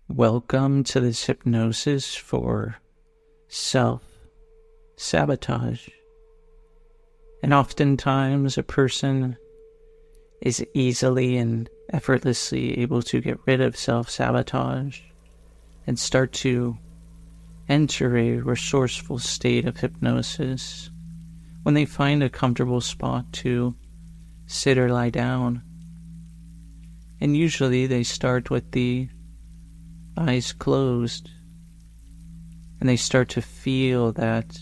Welcome to this hypnosis for self-sabotage. And oftentimes a person is easily and effortlessly able to get rid of self-sabotage and start to enter a resourceful state of hypnosis when they find a comfortable spot to sit or lie down. And usually they start with the eyes closed, and they start to feel that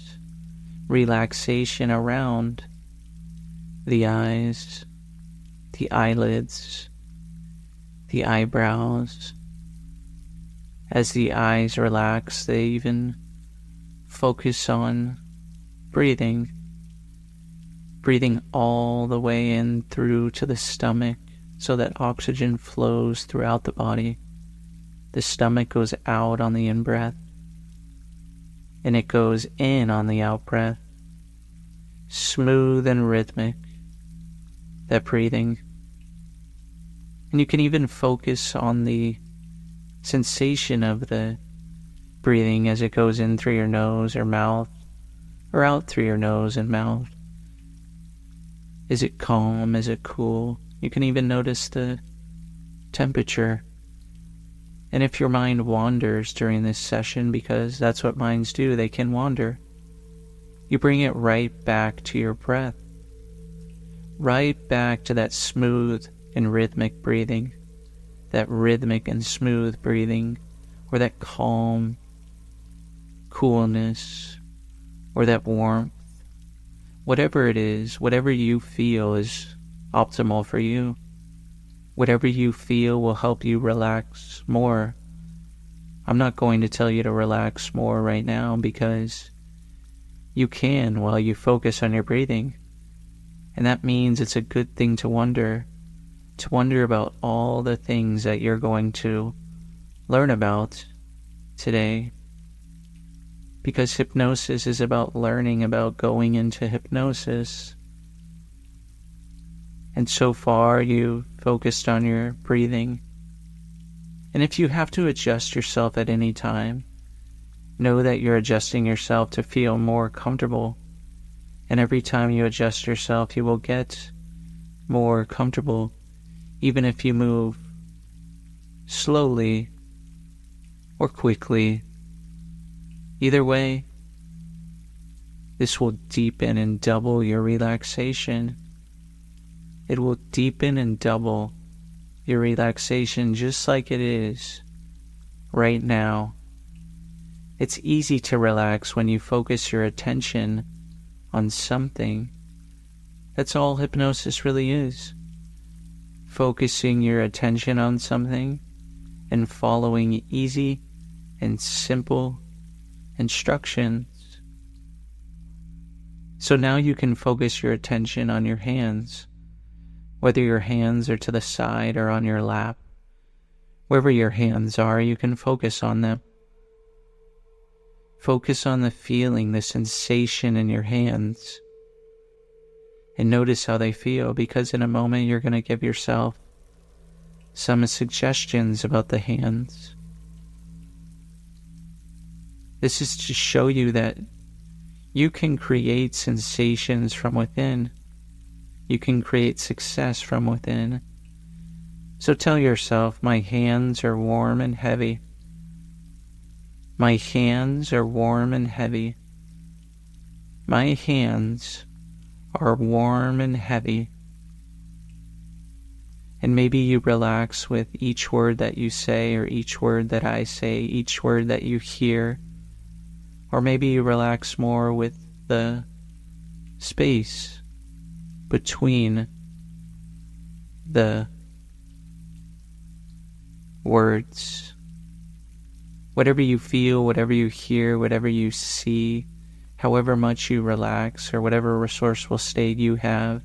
relaxation around the eyes, the eyelids, the eyebrows. As the eyes relax, they even focus on breathing all the way in through to the stomach so that oxygen flows throughout the body. The stomach goes out on the in-breath, and it goes in on the out-breath. Smooth and rhythmic, that breathing. And you can even focus on the sensation of the breathing as it goes in through your nose or mouth, or out through your nose and mouth. Is it calm? Is it cool? You can even notice the temperature. And if your mind wanders during this session, because that's what minds do, they can wander, you bring it right back to your breath, right back to that smooth and rhythmic breathing, that rhythmic and smooth breathing, or that calm coolness, or that warmth. Whatever it is, whatever you feel is optimal for you. Whatever you feel will help you relax more. I'm not going to tell you to relax more right now because you can while you focus on your breathing. And that means it's a good thing to wonder about all the things that you're going to learn about today. Because hypnosis is about learning about going into hypnosis. And so far you focused on your breathing. And if you have to adjust yourself at any time, know that you're adjusting yourself to feel more comfortable. And every time you adjust yourself, you will get more comfortable, even if you move slowly or quickly. Either way, this will deepen and double your relaxation. It will deepen and double your relaxation just like it is right now. It's easy to relax when you focus your attention on something. That's all hypnosis really is. Focusing your attention on something and following easy and simple instructions. So now you can focus your attention on your hands. Whether your hands are to the side or on your lap, wherever your hands are, you can focus on them. Focus on the feeling, the sensation in your hands. And notice how they feel, because in a moment you're going to give yourself some suggestions about the hands. This is to show you that you can create sensations from within. You can create success from within. So tell yourself, my hands are warm and heavy. My hands are warm and heavy. My hands are warm and heavy. And maybe you relax with each word that you say, or each word that I say, each word that you hear. Or maybe you relax more with the space between the words. Whatever you feel, whatever you hear, whatever you see, however much you relax, or whatever resourceful state you have,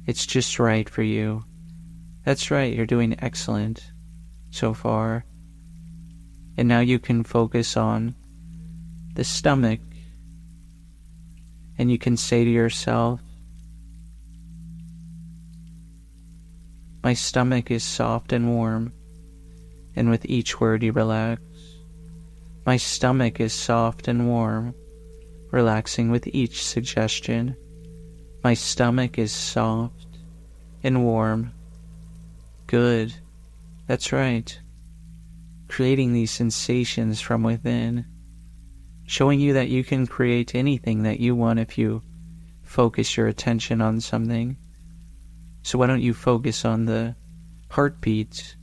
it's just right for you. That's right, you're doing excellent so far. And now you can focus on the stomach. And you can say to yourself, my stomach is soft and warm. And with each word you relax. My stomach is soft and warm, relaxing with each suggestion. My stomach is soft and warm. Good. That's right. Creating these sensations from within, showing you that you can create anything that you want if you focus your attention on something. So why don't you focus on the heartbeat?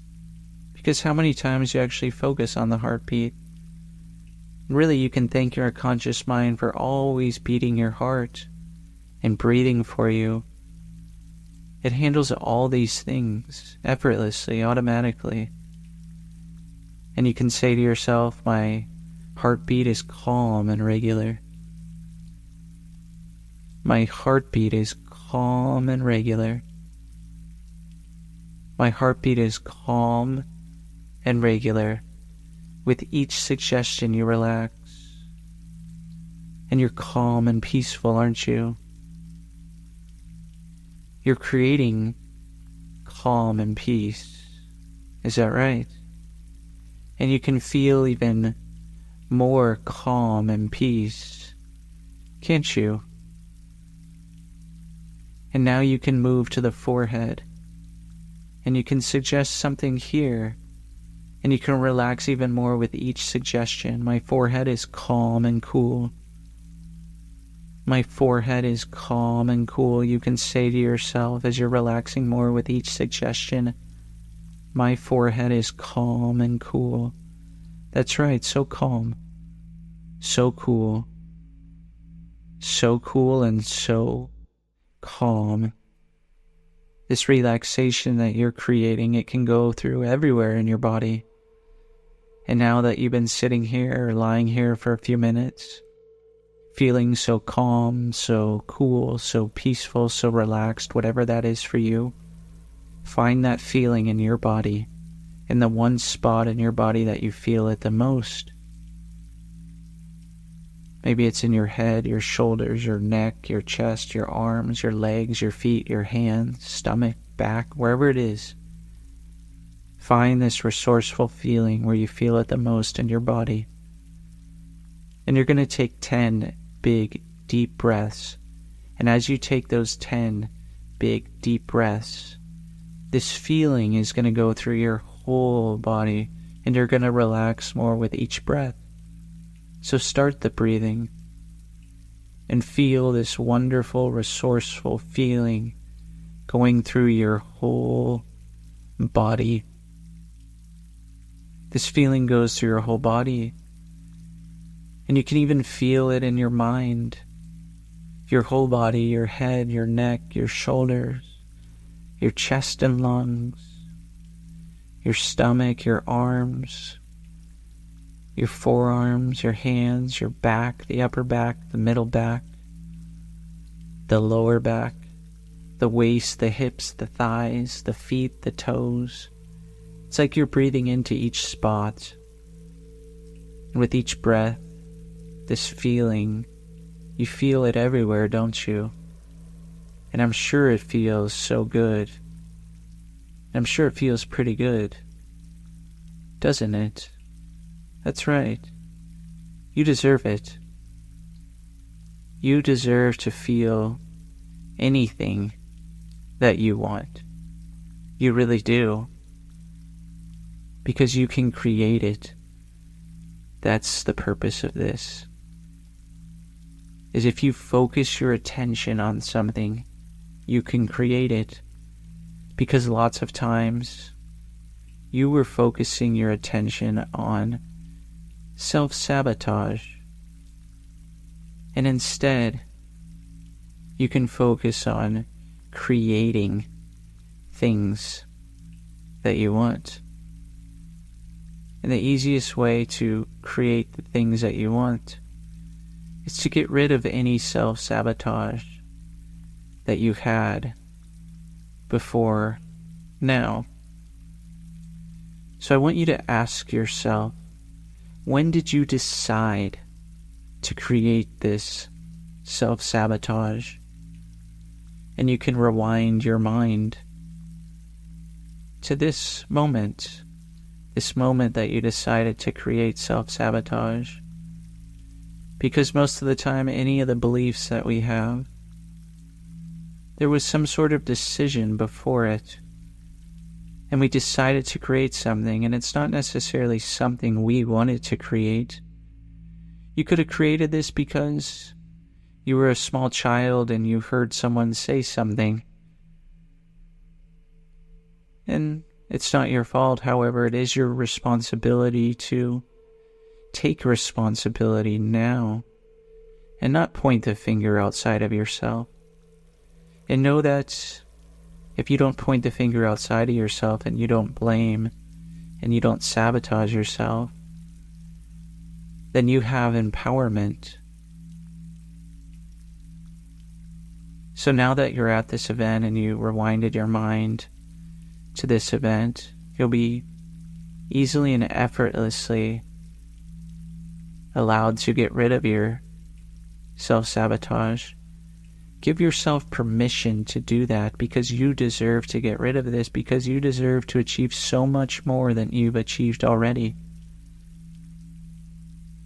Because how many times you actually focus on the heartbeat? Really, you can thank your conscious mind for always beating your heart and breathing for you. It handles all these things effortlessly, automatically. And you can say to yourself, my heartbeat is calm and regular. My heartbeat is calm and regular. My heartbeat is calm and regular. With each suggestion you relax. And you're calm and peaceful, aren't you? You're creating calm and peace. Is that right? And you can feel even more calm and peace, can't you? And now you can move to the forehead. And you can suggest something here. And you can relax even more with each suggestion. My forehead is calm and cool. My forehead is calm and cool. You can say to yourself as you're relaxing more with each suggestion, my forehead is calm and cool. That's right, so calm. So cool. So cool and so calm. This relaxation that you're creating, it can go through everywhere in your body. And now that you've been sitting here or lying here for a few minutes, feeling so calm, so cool, so peaceful, so relaxed, whatever that is for you, find that feeling in your body, in the one spot in your body that you feel it the most. Maybe it's in your head, your shoulders, your neck, your chest, your arms, your legs, your feet, your hands, stomach, back, wherever it is. Find this resourceful feeling where you feel it the most in your body. And you're going to take 10 big, deep breaths. And as you take those 10 big, deep breaths, this feeling is going to go through your whole body, and you're going to relax more with each breath. So start the breathing and feel this wonderful, resourceful feeling going through your whole body. This feeling goes through your whole body, and you can even feel it in your mind. Your whole body, your head, your neck, your shoulders, your chest and lungs, your stomach, your arms, your forearms, your hands, your back, the upper back, the middle back, the lower back, the waist, the hips, the thighs, the feet, the toes. It's like you're breathing into each spot. And with each breath, this feeling, you feel it everywhere, don't you? And I'm sure it feels so good. I'm sure it feels pretty good. Doesn't it? That's right. You deserve it. You deserve to feel anything that you want. You really do. Because you can create it. That's the purpose of this. Is if you focus your attention on something, you can create it. Because lots of times, you were focusing your attention on self-sabotage. And instead, you can focus on creating things that you want. And the easiest way to create the things that you want is to get rid of any self-sabotage that you've had before now. So I want you to ask yourself, when did you decide to create this self-sabotage? And you can rewind your mind to this moment, this moment that you decided to create self-sabotage. Because most of the time, any of the beliefs that we have, there was some sort of decision before it. And we decided to create something, and it's not necessarily something we wanted to create. You could have created this because you were a small child and you heard someone say something. And it's not your fault, however, it is your responsibility to take responsibility now and not point the finger outside of yourself. And know that if you don't point the finger outside of yourself and you don't blame and you don't sabotage yourself, then you have empowerment. So now that you're at this event and you rewinded your mind to this event, you'll be easily and effortlessly allowed to get rid of your self-sabotage. Give yourself permission to do that because you deserve to get rid of this, because you deserve to achieve so much more than you've achieved already.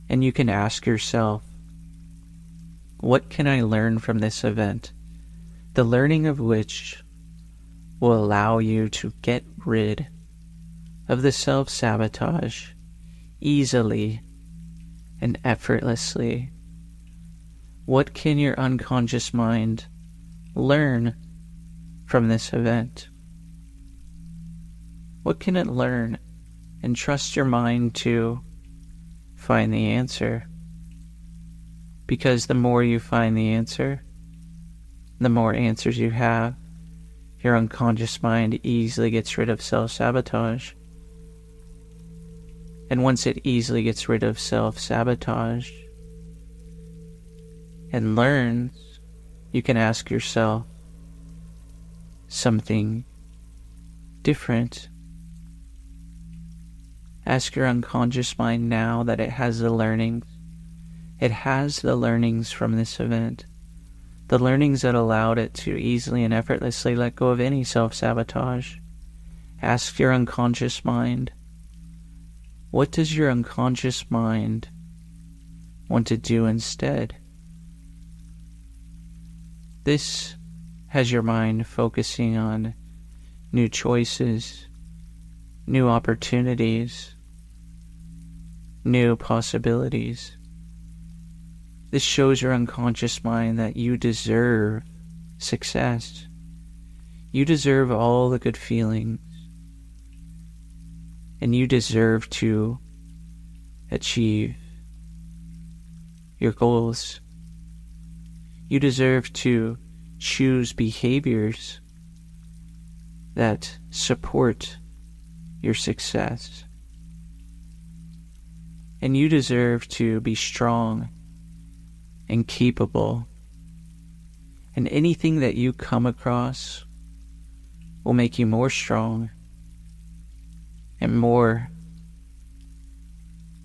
And you can ask yourself, what can I learn from this event? The learning of which will allow you to get rid of the self-sabotage easily and effortlessly. What can your unconscious mind learn from this event? What can it learn? And trust your mind to find the answer. Because the more you find the answer, the more answers you have. Your unconscious mind easily gets rid of self-sabotage. And once it easily gets rid of self-sabotage and learns, you can ask yourself something different. Ask your unconscious mind now that it has the learnings. It has the learnings from this event. The learnings that allowed it to easily and effortlessly let go of any self-sabotage. Ask your unconscious mind, what does your unconscious mind want to do instead? This has your mind focusing on new choices, new opportunities, new possibilities. This shows your unconscious mind that you deserve success. You deserve all the good feelings. And you deserve to achieve your goals. You deserve to choose behaviors that support your success. And you deserve to be strong and capable. And anything that you come across will make you more strong and more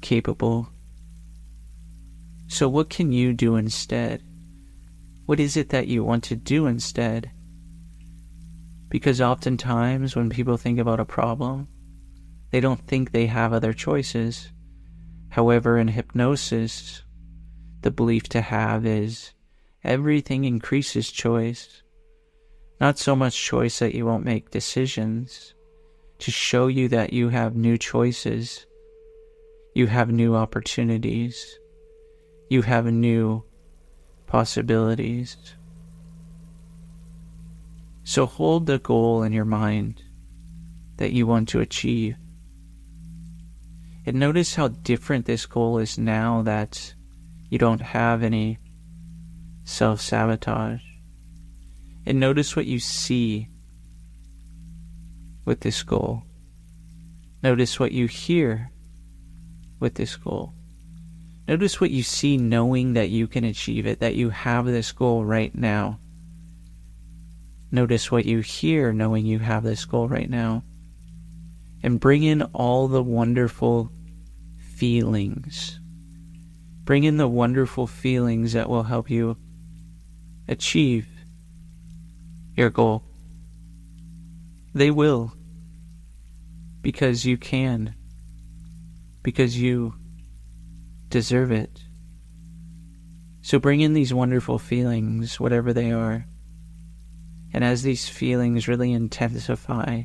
capable. So what can you do instead? What is it that you want to do instead? Because oftentimes when people think about a problem, they don't think they have other choices. However, in hypnosis, the belief to have is everything increases choice. Not so much choice that you won't make decisions, to show you that you have new choices, you have new opportunities, you have new possibilities. So hold the goal in your mind that you want to achieve. And notice how different this goal is now that you don't have any self-sabotage. And notice what you see with this goal. Notice what you hear with this goal. Notice what you see knowing that you can achieve it, that you have this goal right now. Notice what you hear knowing you have this goal right now. And bring in all the wonderful feelings. Bring in the wonderful feelings that will help you achieve your goal. They will. Because you can. because you deserve it. So bring in these wonderful feelings, whatever they are. And as these feelings really intensify,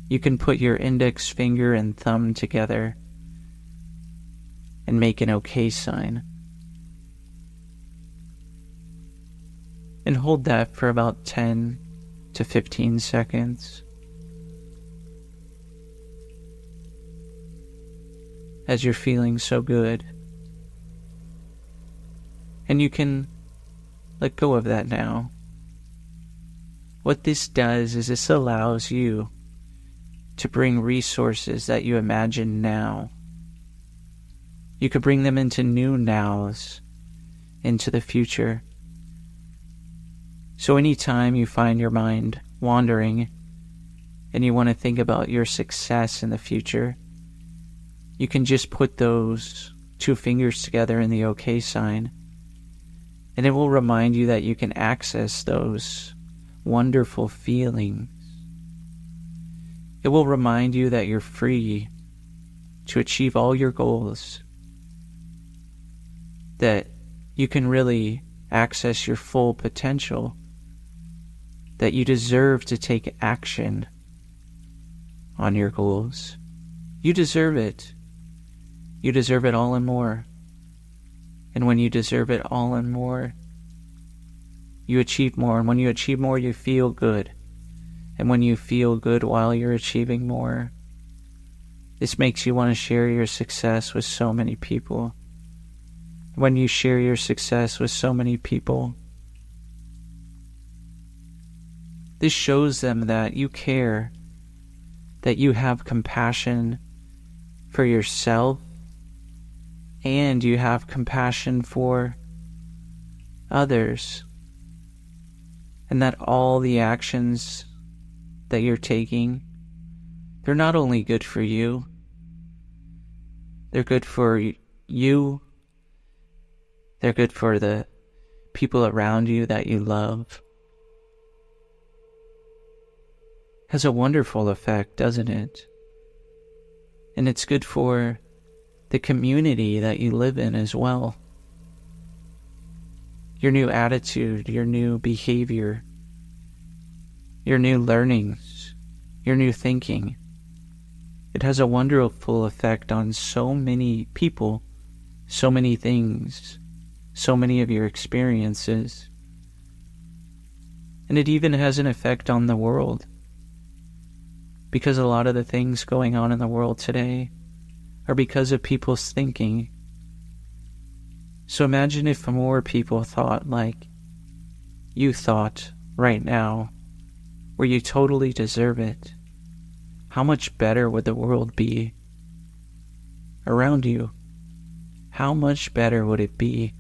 you can put your index finger and thumb together and make an okay sign. And hold that for about 10 to 15 seconds. As you're feeling so good. And you can let go of that now. What this does is this allows you to bring resources that you imagine now. You could bring them into new nows, into the future. So anytime you find your mind wandering and you want to think about your success in the future, you can just put those two fingers together in the OK sign, and it will remind you that you can access those wonderful feelings. It will remind you that you're free to achieve all your goals, that you can really access your full potential, that you deserve to take action on your goals. You deserve it. You deserve it all and more. And when you deserve it all and more, you achieve more. And when you achieve more, you feel good. And when you feel good while you're achieving more, this makes you want to share your success with so many people. When you share your success with so many people, this shows them that you care, that you have compassion for yourself, and you have compassion for others, and that all the actions that you're taking, they're not only good for you, they're good for you, they're good for the people around you that you love. Has a wonderful effect, doesn't it? And it's good for the community that you live in as well. Your new attitude, your new behavior, your new learnings, your new thinking. It has a wonderful effect on so many people, so many things, so many of your experiences. And it even has an effect on the world. Because a lot of the things going on in the world today are because of people's thinking. So imagine if more people thought like you thought right now, where you totally deserve it. How much better would the world be around you? How much better would it be?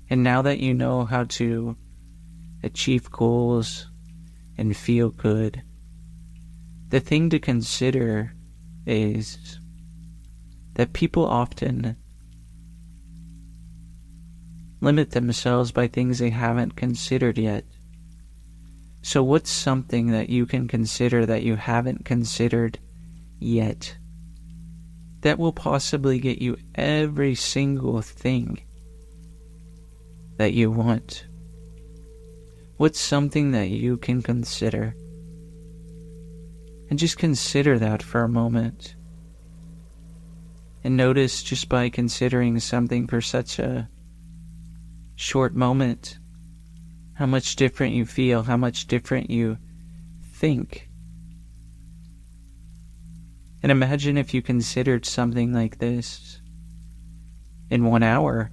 And now that you know how to achieve goals and feel good, the thing to consider is that people often limit themselves by things they haven't considered yet. So what's something that you can consider that you haven't considered yet that will possibly get you every single thing that you want? What's something that you can consider? And just consider that for a moment. And notice, just by considering something for such a short moment, how much different you feel, how much different you think. And imagine if you considered something like this in 1 hour,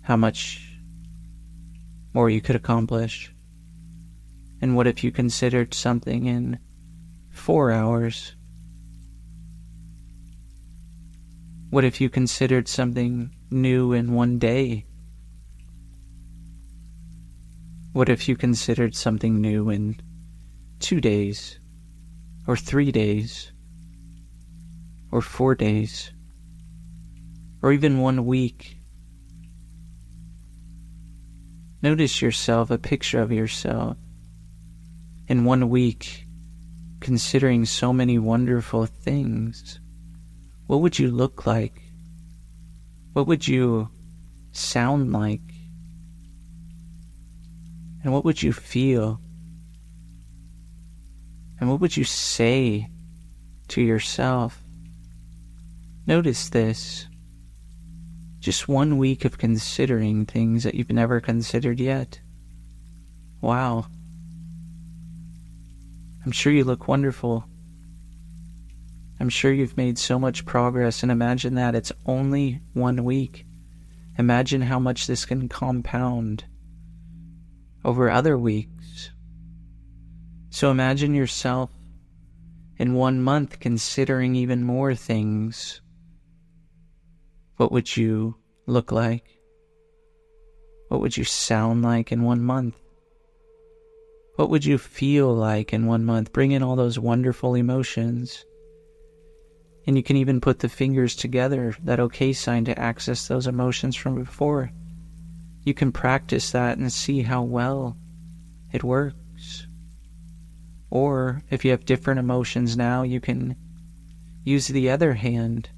how much more you could accomplish. And what if you considered something in 4 hours? What if you considered something new in 1 day? What if you considered something new in 2 days, or 3 days, or 4 days, or even 1 week? Notice yourself, a picture of yourself in 1 week, considering so many wonderful things, what would you look like? What would you sound like? And what would you feel? And what would you say to yourself? Notice this. Just 1 week of considering things that you've never considered yet. Wow. I'm sure you look wonderful. I'm sure you've made so much progress, and imagine that it's only 1 week. Imagine how much this can compound over other weeks. So imagine yourself in 1 month considering even more things. What would you look like? What would you sound like in 1 month? What would you feel like in 1 month? Bring in all those wonderful emotions. And you can even put the fingers together, that okay sign, to access those emotions from before. You can practice that and see how well it works. Or if you have different emotions now, you can use the other hand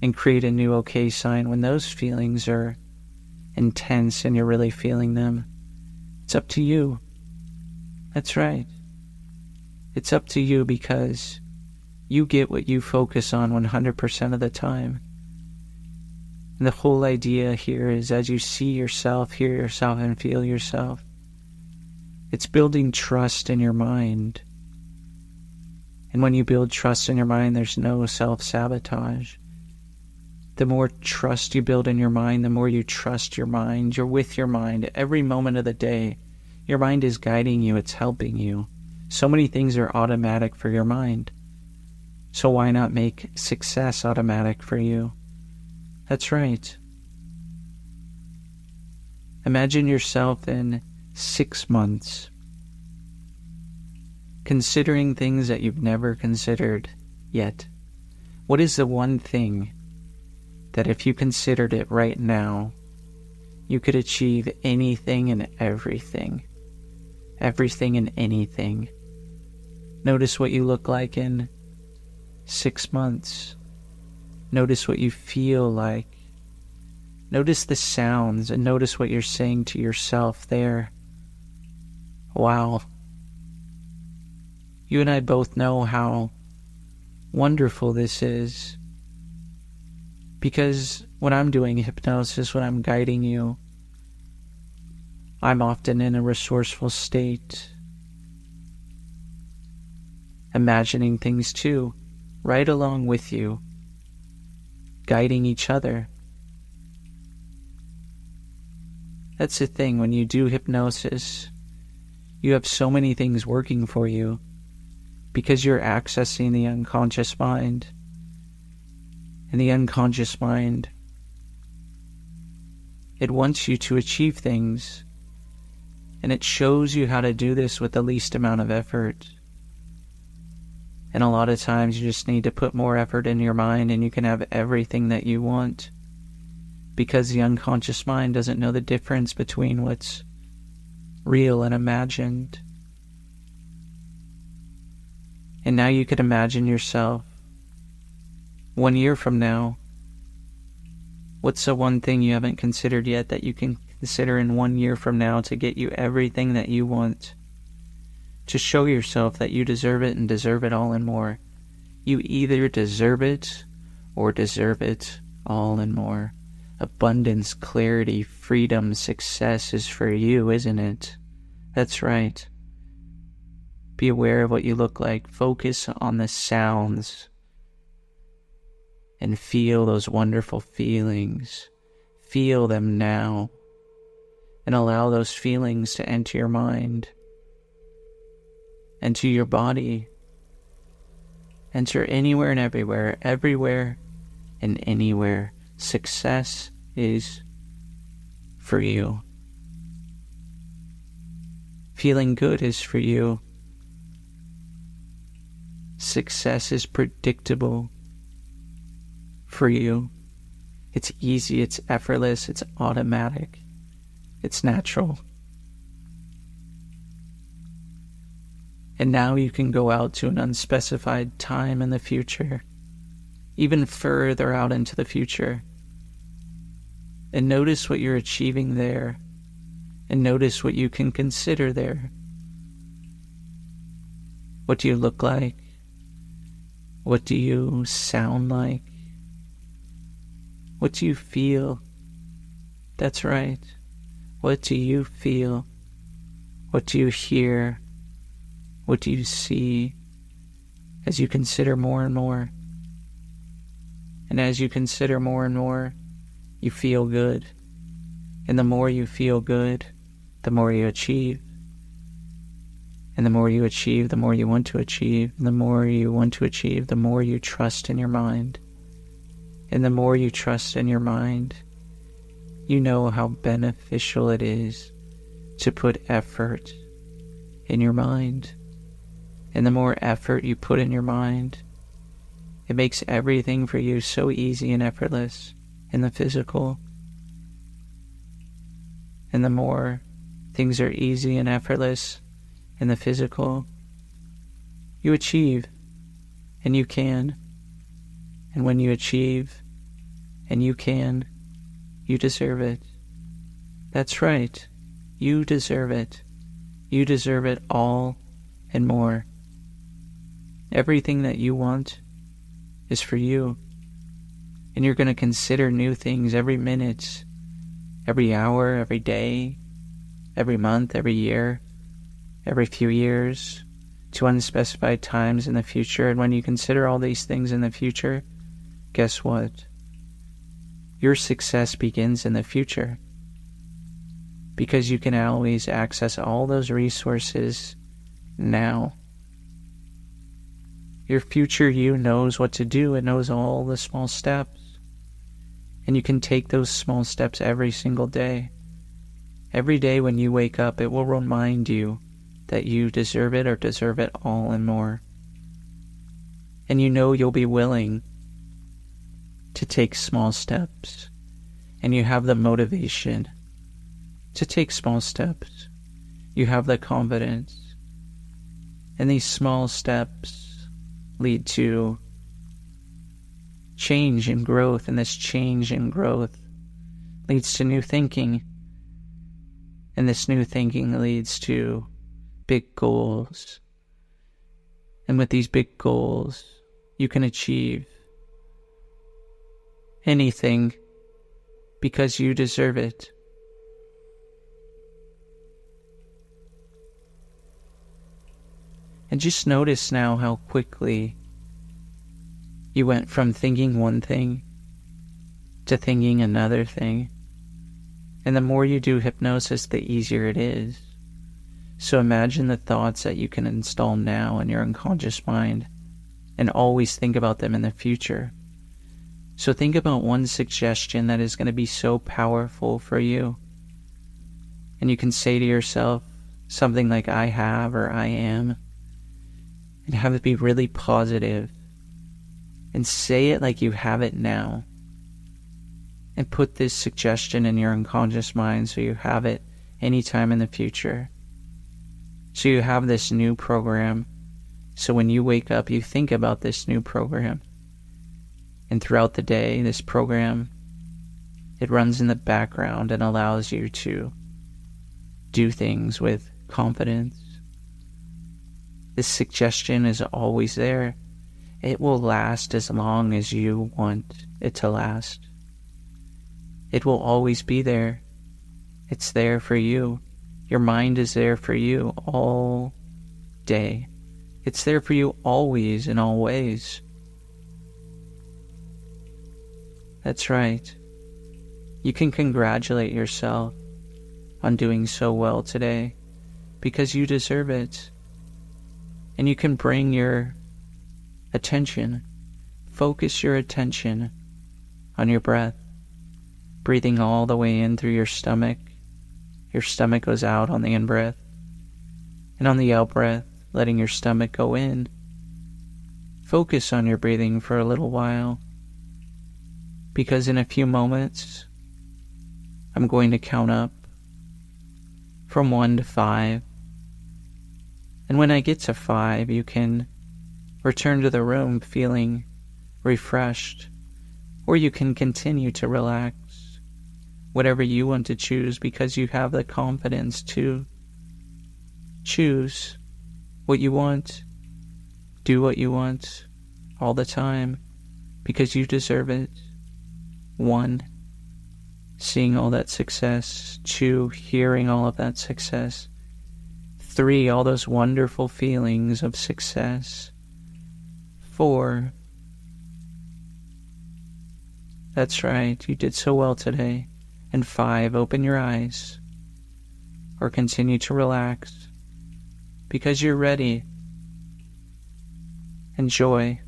and create a new okay sign when those feelings are intense and you're really feeling them. It's up to you. That's right. It's up to you, because you get what you focus on 100% of the time. And the whole idea here is, as you see yourself, hear yourself, and feel yourself, it's building trust in your mind. And when you build trust in your mind, there's no self-sabotage. The more trust you build in your mind, the more you trust your mind. You're with your mind every moment of the day. Your mind is guiding you. It's helping you. So many things are automatic for your mind. So why not make success automatic for you? That's right. Imagine yourself in 6 months, considering things that you've never considered yet. What is the one thing that if you considered it right now, you could achieve anything and everything? Everything and anything. Notice what you look like in 6 months. Notice what you feel like. Notice the sounds, and notice what you're saying to yourself there. Wow. You and I both know how wonderful this is. Because when I'm doing hypnosis, when I'm guiding you, I'm often in a resourceful state, imagining things too, right along with you, guiding each other. That's the thing, when you do hypnosis, you have so many things working for you because you're accessing the unconscious mind. And the unconscious mind, it wants you to achieve things, and it shows you how to do this with the least amount of effort. And a lot of times you just need to put more effort in your mind, and you can have everything that you want, because the unconscious mind doesn't know the difference between what's real and imagined. And now you could imagine yourself 1 year from now. What's the one thing you haven't considered yet that you can consider in 1 year from now to get you everything that you want? To show yourself that you deserve it, and deserve it all and more. You either deserve it or deserve it all and more. Abundance, clarity, freedom, success is for you, isn't it? That's right. Be aware of what you look like. Focus on the sounds. And feel those wonderful feelings. Feel them now. And allow those feelings to enter your mind. Enter your body. Enter anywhere and everywhere. Everywhere and anywhere. Success is for you. Feeling good is for you. Success is predictable for you. It's easy, it's effortless, it's automatic, it's natural. And now you can go out to an unspecified time in the future, even further out into the future, and notice what you're achieving there, and notice what you can consider there. What do you look like? What do you sound like? What do you feel? That's right. What do you feel? What do you hear? What do you see? As you consider more and more. And as you consider more and more, you feel good. And the more you feel good, the more you achieve. And the more you achieve, the more you want to achieve. And the more you want to achieve, the more you trust in your mind. And the more you trust in your mind, you know how beneficial it is to put effort in your mind. And the more effort you put in your mind, it makes everything for you so easy and effortless in the physical. And the more things are easy and effortless in the physical, you achieve, and you can. And when you achieve, and you can, you deserve it. That's right. You deserve it. You deserve it all and more. Everything that you want is for you. And you're going to consider new things every minute, every hour, every day, every month, every year, every few years, to unspecified times in the future. And when you consider all these things in the future, guess what? Your success begins in the future. Because you can always access all those resources now. Your future you knows what to do. It knows all the small steps. And you can take those small steps every single day. Every day when you wake up, it will remind you that you deserve it or deserve it all and more. And you know you'll be willing to take small steps. And you have the motivation to take small steps. You have the confidence. And these small steps lead to change and growth, and this change and growth leads to new thinking, and this new thinking leads to big goals, and with these big goals you can achieve anything because you deserve it. And just notice now how quickly you went from thinking one thing to thinking another thing. And the more you do hypnosis, the easier it is. So imagine the thoughts that you can install now in your unconscious mind and always think about them in the future. So think about one suggestion that is going to be so powerful for you. And you can say to yourself something like I have or I am. And have it be really positive. And say it like you have it now. And put this suggestion in your unconscious mind so you have it anytime in the future. So you have this new program. So when you wake up, you think about this new program. And throughout the day, this program, it runs in the background and allows you to do things with confidence. This suggestion is always there. It will last as long as you want it to last. It will always be there. It's there for you. Your mind is there for you all day. It's there for you always in all ways. That's right. You can congratulate yourself on doing so well today because you deserve it. And you can bring your attention, focus your attention on your breath, breathing all the way in through your stomach. Your stomach goes out on the in-breath, and on the out-breath, letting your stomach go in. Focus on your breathing for a little while, because in a few moments, I'm going to count up from 1 to 5. And when I get to 5, you can return to the room feeling refreshed, or you can continue to relax, whatever you want to choose, because you have the confidence to choose what you want, do what you want all the time, because you deserve it. 1, seeing all that success. 2, hearing all of that success. 3, all those wonderful feelings of success. 4, that's right, you did so well today. And 5, open your eyes, or continue to relax, because you're ready. Enjoy.